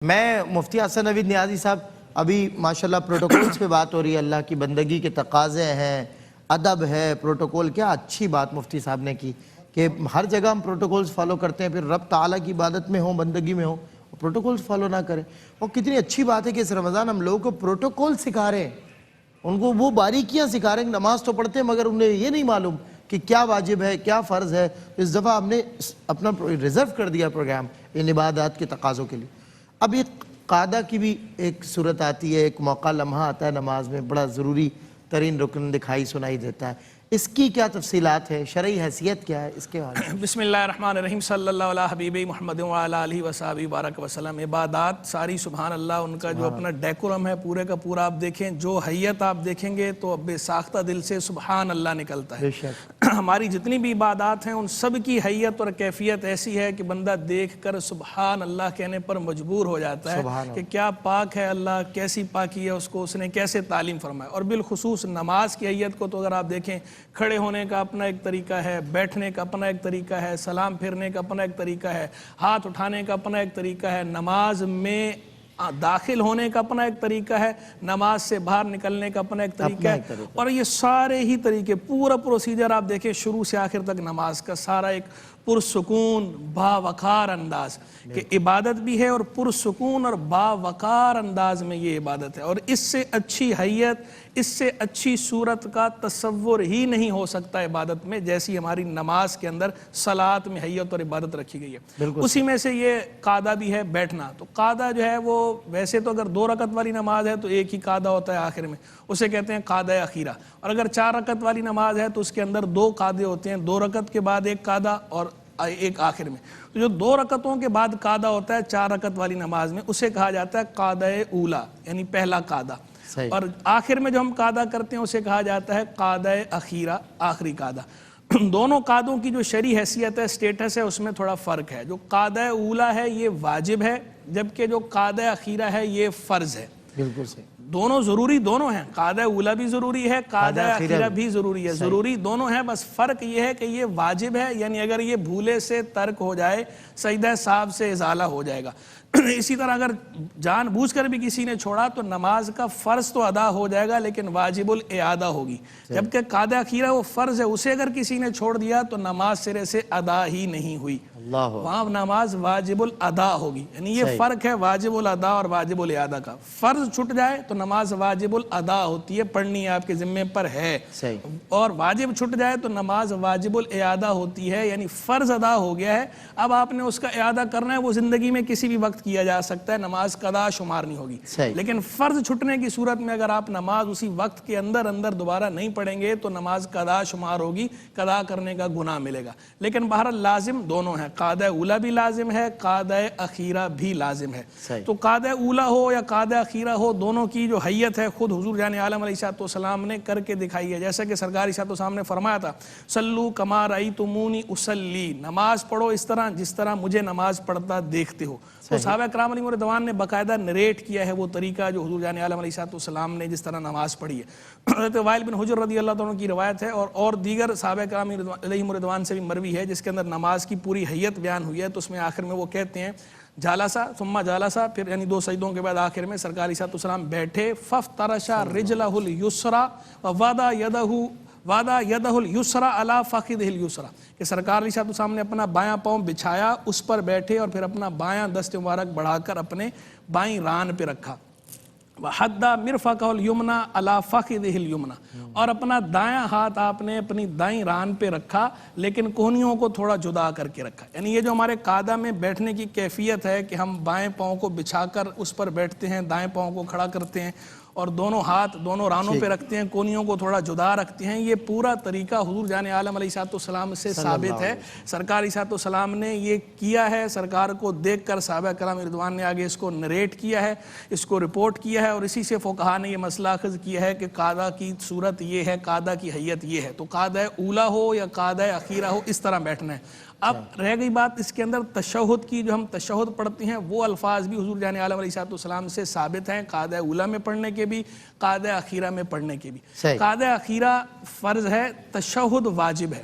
میں مفتی حسن نوید نیازی صاحب ابھی ماشاءاللہ پروٹوکولز پہ بات ہو رہی ہے، اللہ کی بندگی کے تقاضے ہیں، ادب ہے، پروٹوکول، کیا اچھی بات مفتی صاحب نے کی کہ ہر جگہ ہم پروٹوکولز فالو کرتے ہیں، پھر رب تعالیٰ کی عبادت میں ہوں، بندگی میں ہوں، پروٹوکولز فالو نہ کریں۔ اور کتنی اچھی بات ہے کہ اس رمضان ہم لوگوں کو پروٹوکول سکھا رہے ہیں، ان کو وہ باریکیاں سکھا رہے ہیں۔ نماز تو پڑھتے ہیں مگر انہیں یہ نہیں معلوم کہ کیا واجب ہے، کیا فرض ہے۔ اس دفعہ ہم نے اپنا ریزرو کر دیا پروگرام ان عبادات کے تقاضوں کے لیے۔ اب ایک قادہ کی بھی ایک صورت آتی ہے، ایک موقع لمحہ آتا ہے نماز میں، بڑا ضروری ترین رکن دکھائی سنائی دیتا ہے۔ اس کی کیا تفصیلات ہے، شرعی حیثیت کیا ہے، اس کے حوالے سے؟ بسم اللہ الرحمن الرحیم، صلی اللہ علیہ حبیب محمد وعلی آلہ وصحبہ بارک وسلم۔ عبادات ساری سبحان اللہ، ان کا جو اپنا ڈیکورم ہے پورے کا پورا آپ دیکھیں، جو حیت آپ دیکھیں گے تو بے ساختہ دل سے سبحان اللہ نکلتا ہے۔ ہماری جتنی بھی عبادات ہیں ان سب کی حیت اور کیفیت ایسی ہے کہ بندہ دیکھ کر سبحان اللہ کہنے پر مجبور ہو جاتا ہے کہ کیا پاک ہے اللہ، کیسی پاکی ہے اس کو، اس نے کیسے تعلیم فرمایا۔ اور بالخصوص نماز کی حیت کو تو اگر آپ دیکھیں، کھڑے ہونے کا اپنا ایک طریقہ ہے، بیٹھنے کا اپنا ایک طریقہ ہے، سلام پھرنے کا اپنا ایک طریقہ ہے، ہاتھ اٹھانے کا اپنا ایک طریقہ ہے، نماز میں داخل ہونے کا اپنا ایک طریقہ ہے، نماز سے باہر نکلنے کا اپنا ایک طریقہ ہے۔ اور یہ سارے ہی طریقے، پورا پروسیجر آپ دیکھیں شروع سے آخر تک نماز کا سارا ایک پرسکون باوقار انداز کہ عبادت بھی ہے، اور پرسکون اور باوقار انداز میں یہ عبادت ہے۔ اور اس سے اچھی حیت، اس سے اچھی صورت کا تصور ہی نہیں ہو سکتا عبادت میں، جیسی ہماری نماز کے اندر صلاۃ میں حیت اور عبادت رکھی گئی ہے۔ اسی میں سے یہ قعدہ بھی ہے، بیٹھنا۔ تو قعدہ جو ہے وہ ویسے تو اگر 2 رکعت والی نماز ہے تو ایک ہی قعدہ ہوتا ہے آخر میں، اسے کہتے ہیں قعدہ اخیرہ۔ اور اگر 4 رکعت والی نماز ہے تو اس کے اندر 2 قعدے ہوتے ہیں، 2 رکعت کے بعد ایک قعدہ اور ایک آخر میں۔ تو جو 2 رکعتوں کے بعد قعدہ ہوتا ہے 4 رکعت والی نماز میں، اسے کہا جاتا ہے قعدہ اولا، یعنی پہلا قعدہ۔ اور آخر میں جو ہم قعدہ کرتے ہیں اسے کہا جاتا ہے قعدہ اخیرہ، آخری قعدہ۔ دونوں قعدوں کی جو شرعی حیثیت ہے، سٹیٹس ہے، اس میں تھوڑا فرق ہے۔ جو قعدہ اولا ہے یہ واجب ہے، جبکہ جو قعدہ اخیرہ ہے یہ فرض ہے۔ بالکل صحیح، دونوں ضروری، دونوں ہیں، قعدہ اولا بھی ضروری ہے، قعدہ اخیرہ بھی ضروری ہے، ضروری دونوں ہیں، بس فرق یہ ہے کہ یہ واجب ہے، یعنی اگر یہ بھولے سے ترک ہو جائے سجدہ سہو سے ازالہ ہو جائے گا۔ اسی طرح اگر جان بوجھ کر بھی کسی نے چھوڑا تو نماز کا فرض تو ادا ہو جائے گا لیکن واجب الاعادہ ہوگی، جبکہ قعدہ اخیرہ وہ فرض ہے، اسے اگر کسی نے چھوڑ دیا تو نماز سرے سے ادا ہی نہیں ہوئی، وہاں نماز واجب الادا ہوگی۔ یعنی یہ فرق ہے واجب الادا اور واجب الاعادہ کا۔ فرض چھٹ جائے تو نماز واجب الادا ہوتی ہے، پڑھنی آپ کے ذمے پر ہے، اور واجب چھٹ جائے تو نماز واجب الاعادہ ہوتی ہے، یعنی فرض ادا ہو گیا ہے، اب آپ نے اس کا اعادہ کرنا ہے۔ وہ زندگی میں کسی بھی وقت کیا جا سکتا ہے، نماز قضا شمار نہیں ہوگی، لیکن فرض چھٹنے کی صورت میں اگر آپ نماز اسی وقت کے اندر دوبارہ نہیں پڑھیں گے تو نماز قضا شمار ہوگی، قضا کرنے کا گناہ ملے گا۔ لیکن بہرحال لازم دونوں ہیں، قعدہ اولا بھی لازم ہے، قعدہ اخیرہ بھی لازم ہے۔ تو قعدہ اولا ہو یا قعدہ اخیرہ ہو، دونوں کی جو حیت ہے خود حضور جان عالم علیہ السلام نے کر کے دکھائی ہے۔ جیسا کہ سرکار علیہ السلام نے فرمایا تھا، صلو کما رأیتمونی اصلی، نماز پڑھو اس طرح جس طرح مجھے نماز پڑھتا دیکھتے ہو۔ تو صحابہ کرام علیہ رضوان نے باقاعدہ نریٹ کیا ہے وہ طریقہ جو حضور جان عالم علیہ السلام نے جس طرح نماز پڑھی ہے۔ حضرت وائل بن حجر رضی اللہ عنہ کی روایت ہے، اور دیگر صحابہ کرام علیہ رضوان سے بھی مروی ہے، جس کے اندر نماز کی پوری حیت بیان ہوئی ہے۔ تو اس میں آخر میں وہ کہتے ہیں جالسا ثم جالسا، پھر یعنی 2 سجدوں کے بعد آخر میں سرکار علیہ السلام بیٹھے، فافترشا رجلہ الیسریٰ ووضع یدہ الیسریٰ علی فخذہ الیسریٰ، کہ سرکار علیہ السلام نے اپنا بایاں پاؤں بچھایا، اس پر بیٹھے، اور پھر اپنا بایاں دست مبارک بڑھا کر اپنے بائیں ران پہ رکھا، وحدّ مرفقہ الیمنی علی فخذہ الیمنی، اور اپنا دایاں ہاتھ آپ نے اپنی دائیں ران پہ رکھا لیکن کونیوں کو تھوڑا جدا کر کے رکھا۔ یعنی یہ جو ہمارے قعدہ میں بیٹھنے کی کیفیت ہے کہ ہم بائیں پاؤں کو بچھا کر اس پر بیٹھتے ہیں، دائیں پاؤں کو کھڑا کرتے ہیں اور دونوں ہاتھ دونوں رانوں پہ رکھتے ہیں، کونیوں کو تھوڑا جدا رکھتے ہیں، یہ پورا طریقہ حضور جان عالم علیہ السلام سے ثابت ہے۔ سرکار علیہ السلام نے یہ کیا ہے، سرکار کو دیکھ کر صحابہ کرام رضوان نے آگے اس کو نریٹ کیا ہے، اس کو رپورٹ کیا ہے، اور اسی سے فقہا نے یہ مسئلہ اخذ کیا ہے کہ قعدہ کی صورت یہ ہے، قعدہ کی حیت یہ ہے۔ تو قعدہ اولا ہو یا قعدہ اخیرہ ہو، اس طرح بیٹھنا ہے۔ اب رہ گئی بات اس کے اندر تشہد کی، جو ہم تشہد پڑھتے ہیں وہ الفاظ بھی حضور جان عالم علیہ السلام سے ثابت ہیں، قعدہ اولا میں پڑھنے کے بھی، قعدہ اخیرہ میں پڑھنے کے بھی۔ قعدہ اخیرہ فرض ہے، تشہد واجب ہے۔